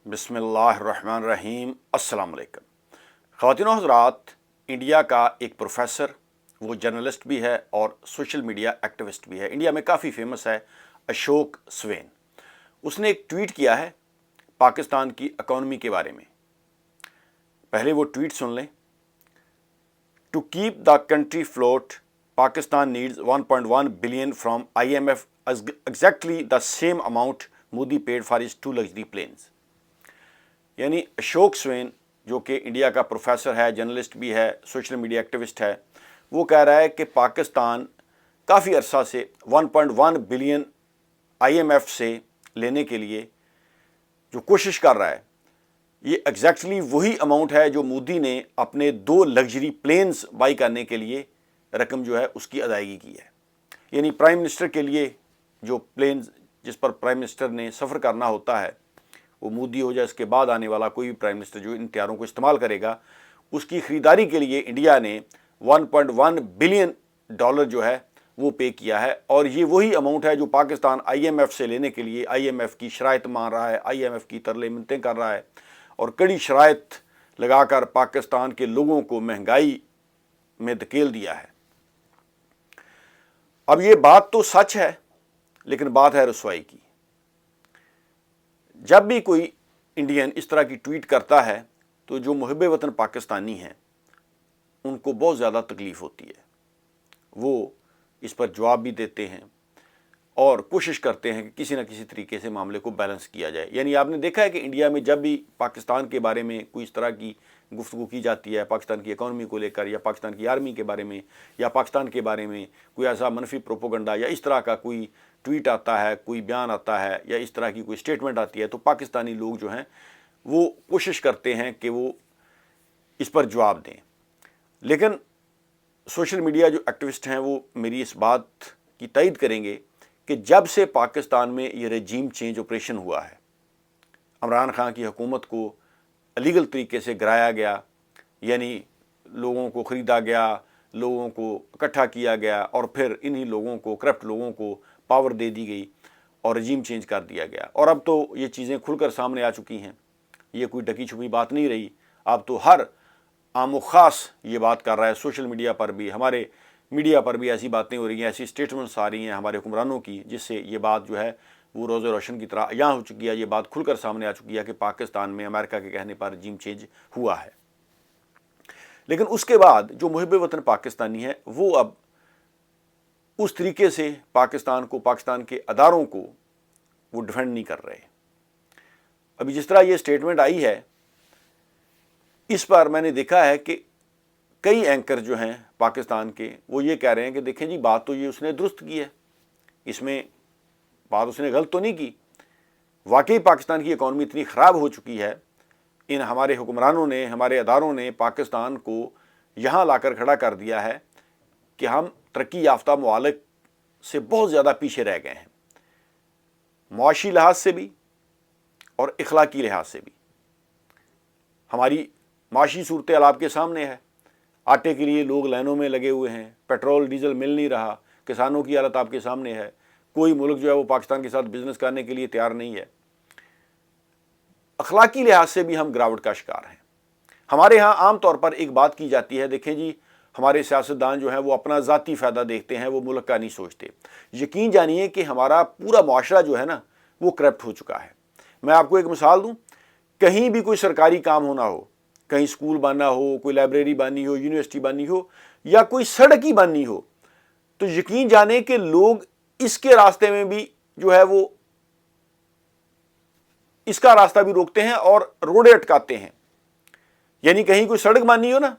बिस्मिल्लाहिर्रहमानिर्रहीम। अस्सलाम वालेकुम। ख़वातीन व हज़रात, इंडिया का एक प्रोफेसर, वो जर्नलिस्ट भी है और सोशल मीडिया एक्टिविस्ट भी है, इंडिया में काफ़ी फेमस है, अशोक स्वेन। उसने एक ट्वीट किया है पाकिस्तान की इकॉनमी के बारे में। पहले वो ट्वीट सुन लें। To keep the country float, Pakistan needs 1.1 billion from IMF, exactly the same amount Modi paid for his 2 luxury planes. यानी अशोक स्वेन, जो कि इंडिया का प्रोफेसर है, जर्नलिस्ट भी है, सोशल मीडिया एक्टिविस्ट है, वो कह रहा है कि पाकिस्तान काफ़ी अरसा से 1.1 बिलियन IMF से लेने के लिए जो कोशिश कर रहा है, ये एग्जैक्टली वही अमाउंट है जो मोदी ने अपने 2 लग्जरी प्लेन्स बाई करने के लिए रकम जो है उसकी अदायगी की है। यानी प्राइम मिनिस्टर के लिए जो प्लेन्स जिस पर प्राइम मिनिस्टर ने सफ़र करना होता है, वो मोदी हो जाए इसके बाद आने वाला कोई भी प्राइम मिनिस्टर जो इन तैयारों को इस्तेमाल करेगा, उसकी ख़रीदारी के लिए इंडिया ने 1.1 बिलियन डॉलर जो है वो पे किया है। और ये वही अमाउंट है जो पाकिस्तान IMF से लेने के लिए IMF की शराइत मान रहा है, IMF की तरले मिन्नतें कर रहा है और कड़ी शराइत लगाकर पाकिस्तान के लोगों को महंगाई में धकेल दिया है। अब ये बात तो सच है, लेकिन बात है रुसवाई की। जब भी कोई इंडियन इस तरह की ट्वीट करता है तो जो मुहिब वतन पाकिस्तानी हैं उनको बहुत ज़्यादा तकलीफ़ होती है। वो इस पर जवाब भी देते हैं और कोशिश करते हैं कि किसी न किसी तरीके से मामले को बैलेंस किया जाए। यानी आपने देखा है कि इंडिया में जब भी पाकिस्तान के बारे में कोई इस तरह की गुफ्तगू की जाती है, पाकिस्तान की इकॉनमी को लेकर या पाकिस्तान की आर्मी के बारे में या पाकिस्तान के बारे में कोई ऐसा मनफी प्रोपोगंडा या इस तरह का कोई ट्वीट आता है, कोई बयान आता है या इस तरह की कोई स्टेटमेंट आती है, तो पाकिस्तानी लोग जो हैं वो कोशिश करते हैं कि वो इस पर जवाब दें। लेकिन सोशल मीडिया जो एक्टिविस्ट हैं वो मेरी इस बात की तायद करेंगे कि जब से पाकिस्तान में ये रजीम चेंज ऑपरेशन हुआ है, इमरान खान की हुकूमत को इलीगल तरीके से गिराया गया, यानी लोगों को ख़रीदा गया, लोगों को इकट्ठा किया गया और फिर इन्हीं लोगों को, करप्ट लोगों को पावर दे दी गई और रजीम चेंज कर दिया गया। और अब तो ये चीज़ें खुलकर सामने आ चुकी हैं, ये कोई ढकी छुपी बात नहीं रही। अब तो हर आम व ख़ास ये बात कर रहा है, सोशल मीडिया पर भी, हमारे मीडिया पर भी ऐसी बातें हो रही हैं, ऐसी स्टेटमेंट्स आ रही हैं हमारे हुक्मरानों की, जिससे ये बात जो है वो रोज़ रोशन की तरह यहाँ हो चुकी है। ये बात खुलकर सामने आ चुकी है कि पाकिस्तान में अमेरिका के कहने पर रजीम चेंज हुआ है। लेकिन उसके बाद जो मुहिब वतन पाकिस्तानी है वो अब उस तरीके से पाकिस्तान को, पाकिस्तान के अदारों को वो डिफेंड नहीं कर रहे। अभी जिस तरह ये स्टेटमेंट आई है, इस पर मैंने देखा है कि कई एंकर जो हैं पाकिस्तान के वो ये कह रहे हैं कि देखें जी, बात तो ये उसने दुरुस्त की है, इसमें बात उसने गलत तो नहीं की। वाकई पाकिस्तान की इकॉनमी इतनी ख़राब हो चुकी है, इन हमारे हुक्मरानों ने, हमारे अदारों ने पाकिस्तान को यहाँ लाकर खड़ा कर दिया है कि हम तरक्की याफ्ता मुआलिक से बहुत ज़्यादा पीछे रह गए हैं, मुआशी लिहाज से भी और इखलाकी लिहाज से भी। हमारी माशी सूरत हाल आपके सामने है, आटे के लिए लोग लाइनों में लगे हुए हैं, पेट्रोल डीजल मिल नहीं रहा, किसानों की हालत आपके सामने है, कोई मुल्क जो है वो पाकिस्तान के साथ बिजनेस करने के लिए तैयार नहीं है। अखलाकी लिहाज से भी हम गिरावट का शिकार हैं। हमारे यहाँ आम तौर पर एक बात की जाती है, देखें जी, हमारे सियासतदान जो हैं वो अपना ज़ाती फ़ायदा देखते हैं, वो मुल्क का नहीं सोचते। यकीन जानिए कि हमारा पूरा मुआशरा जो है ना वो करप्ट हो चुका है। मैं आपको एक मिसाल दूँ, कहीं भी कोई सरकारी काम होना हो, कहीं स्कूल बनना हो, कोई लाइब्रेरी बननी हो, यूनिवर्सिटी बननी हो या कोई सड़क ही बननी हो, तो यकीन जाने कि लोग इसके रास्ते में भी जो है वो इसका रास्ता भी रोकते हैं और रोड़े अटकाते हैं। यानी कहीं कोई सड़क बननी हो ना,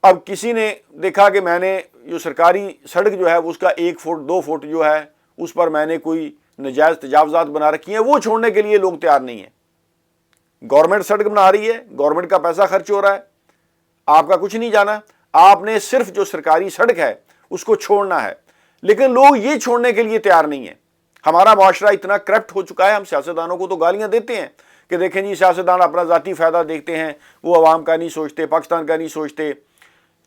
अब किसी ने देखा कि मैंने जो सरकारी सड़क जो है उसका 1 फुट 2 फुट जो है उस पर मैंने कोई नजायज़ तजावज़ात बना रखी हैं, वो छोड़ने के लिए लोग तैयार नहीं है। गवर्नमेंट सड़क बना रही है, गवर्नमेंट का पैसा खर्च हो रहा है, आपका कुछ नहीं जाना, आपने सिर्फ जो सरकारी सड़क है उसको छोड़ना है। लेकिन लोग ये छोड़ने के लिए तैयार नहीं है। हमारा माशरा इतना करप्ट हो चुका है, हम सियासतदानों को तो गालियां देते हैं कि देखें जी, सियासतदान अपना ज़ाती फ़ायदा देखते हैं, वो अवाम का नहीं सोचते, पाकिस्तान का नहीं सोचते।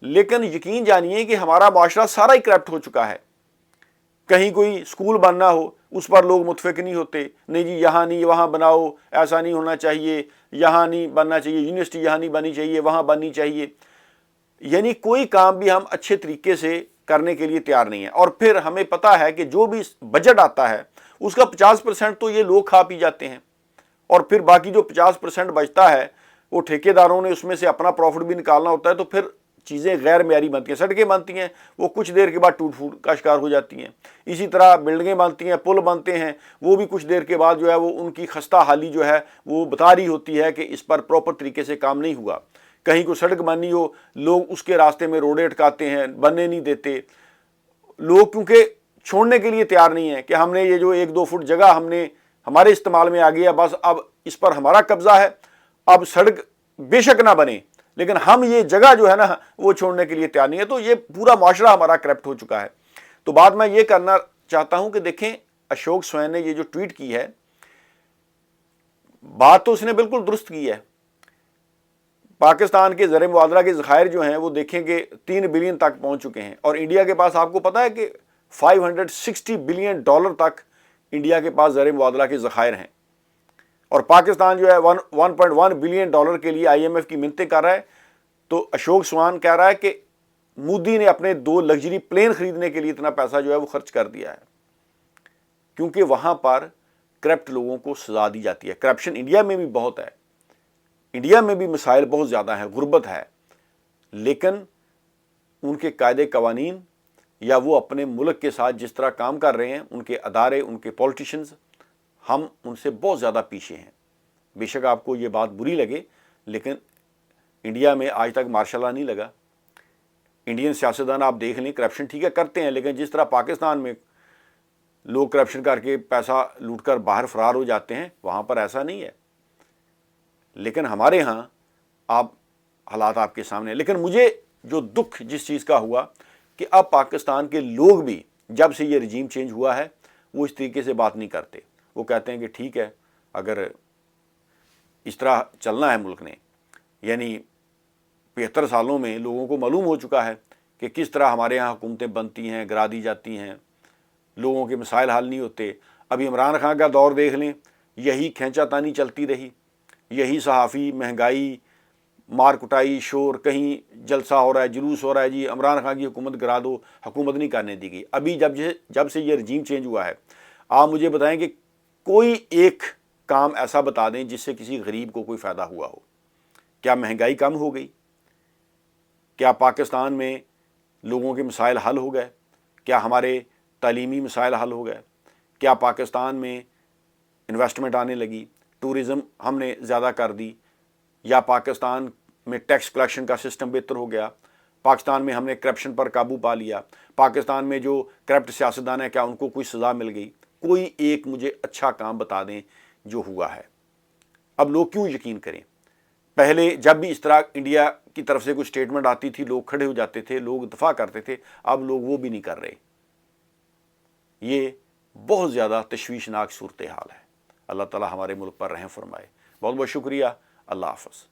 लेकिन यकीन जानिए कि हमारा माशरा सारा ही करप्ट हो चुका है। کہیں کوئی اسکول بننا ہو اس پر لوگ متفق نہیں ہوتے، نہیں جی یہاں نہیں وہاں بناؤ، ایسا نہیں ہونا چاہیے، یہاں نہیں بننا چاہیے، یونیورسٹی یہاں نہیں بننی چاہیے وہاں بننی چاہیے. یعنی کوئی کام بھی ہم اچھے طریقے سے کرنے کے لیے تیار نہیں ہے. اور پھر ہمیں پتا ہے کہ جو بھی بجٹ آتا ہے اس کا 50% تو یہ لوگ کھا پی جاتے ہیں، اور پھر باقی جو 50% بچتا ہے وہ ٹھیکیداروں نے اس میں سے اپنا پروفٹ بھی نکالنا ہوتا ہے. تو پھر چیزیں غیر معیاری بنتی ہیں، سڑکیں بنتی ہیں وہ کچھ دیر کے بعد ٹوٹ پھوٹ کا شکار ہو جاتی ہیں. اسی طرح بلڈنگیں بنتی ہیں، پل بنتے ہیں، وہ بھی کچھ دیر کے بعد جو ہے وہ ان کی خستہ حالی جو ہے وہ بتا رہی ہوتی ہے کہ اس پر پراپر طریقے سے کام نہیں ہوا. کہیں کو سڑک بننی ہو لوگ اس کے راستے میں روڈیں اٹکاتے ہیں، بننے نہیں دیتے. لوگ کیونکہ چھوڑنے کے لیے تیار نہیں ہیں کہ ہم نے یہ جو 1-2 فٹ جگہ ہم نے ہمارے استعمال میں آ گیا، بس اب اس پر ہمارا قبضہ ہے، اب سڑک بے شک نہ بنے لیکن ہم یہ جگہ جو ہے نا وہ چھوڑنے کے لیے تیار نہیں ہے. تو یہ پورا معاشرہ ہمارا کرپٹ ہو چکا ہے. تو بات میں یہ کرنا چاہتا ہوں کہ دیکھیں اشوک سوین نے یہ جو ٹویٹ کی ہے، بات تو اس نے بالکل درست کی ہے. پاکستان کے زر مبادلہ کے ذخائر جو ہیں وہ دیکھیں کہ 3 بلین تک پہنچ چکے ہیں، اور انڈیا کے پاس آپ کو پتا ہے کہ $560 بلین تک انڈیا کے پاس زر مبادلہ کے ذخائر ہیں. اور پاکستان جو ہے $1.1 بلین کے لیے IMF کی منتیں کر رہا ہے. تو اشوک سوان کہہ رہا ہے کہ مودی نے اپنے 2 لگژری پلین خریدنے کے لیے اتنا پیسہ جو ہے وہ خرچ کر دیا ہے، کیونکہ وہاں پر کرپٹ لوگوں کو سزا دی جاتی ہے. کرپشن انڈیا میں بھی بہت ہے، انڈیا میں بھی مسائل بہت زیادہ ہیں، غربت ہے، لیکن ان کے قاعدے قوانین یا وہ اپنے ملک کے ساتھ جس طرح کام کر رہے ہیں، ان کے ادارے، ان کے پولیٹیشنز، ہم ان سے بہت زیادہ پیچھے ہیں. بے شک آپ کو یہ بات بری لگے لیکن انڈیا میں آج تک مارشل لا نہیں لگا. انڈین سیاستدان آپ دیکھ لیں کرپشن ٹھیک ہے کرتے ہیں، لیکن جس طرح پاکستان میں لوگ کرپشن کر کے پیسہ لوٹ کر باہر فرار ہو جاتے ہیں وہاں پر ایسا نہیں ہے. لیکن ہمارے ہاں آپ حالات آپ کے سامنے. لیکن مجھے جو دکھ جس چیز کا ہوا کہ اب پاکستان کے لوگ بھی جب سے یہ رجیم چینج ہوا ہے وہ اس طریقے سے بات نہیں کرتے. وہ کہتے ہیں کہ ٹھیک ہے اگر اس طرح چلنا ہے ملک نے، یعنی 75 سالوں میں لوگوں کو معلوم ہو چکا ہے کہ کس طرح ہمارے یہاں حکومتیں بنتی ہیں، گرا دی جاتی ہیں، لوگوں کے مسائل حل نہیں ہوتے. ابھی عمران خان کا دور دیکھ لیں، یہی کھینچا تانی چلتی رہی، یہی صحافی، مہنگائی، مار کٹائی، شور، کہیں جلسہ ہو رہا ہے، جلوس ہو رہا ہے، جی عمران خان کی حکومت گرا دو، حکومت نہیں کرنے دی گئی. ابھی جب سے یہ رجیم چینج ہوا ہے آپ مجھے بتائیں کہ کوئی ایک کام ایسا بتا دیں جس سے کسی غریب کو کوئی فائدہ ہوا ہو. کیا مہنگائی کم ہو گئی؟ کیا پاکستان میں لوگوں کے مسائل حل ہو گئے؟ کیا ہمارے تعلیمی مسائل حل ہو گئے؟ کیا پاکستان میں انویسٹمنٹ آنے لگی؟ ٹورزم ہم نے زیادہ کر دی؟ یا پاکستان میں ٹیکس کلیکشن کا سسٹم بہتر ہو گیا؟ پاکستان میں ہم نے کرپشن پر قابو پا لیا؟ پاکستان میں جو کرپٹ سیاستدان ہیں کیا ان کو کوئی سزا مل گئی؟ کوئی ایک مجھے اچھا کام بتا دیں جو ہوا ہے. اب لوگ کیوں یقین کریں؟ پہلے جب بھی اس طرح انڈیا کی طرف سے کوئی سٹیٹمنٹ آتی تھی لوگ کھڑے ہو جاتے تھے، لوگ دفاع کرتے تھے. اب لوگ وہ بھی نہیں کر رہے. یہ بہت زیادہ تشویشناک صورتحال ہے. اللہ تعالی ہمارے ملک پر رحم فرمائے. بہت بہت شکریہ. اللہ حافظ.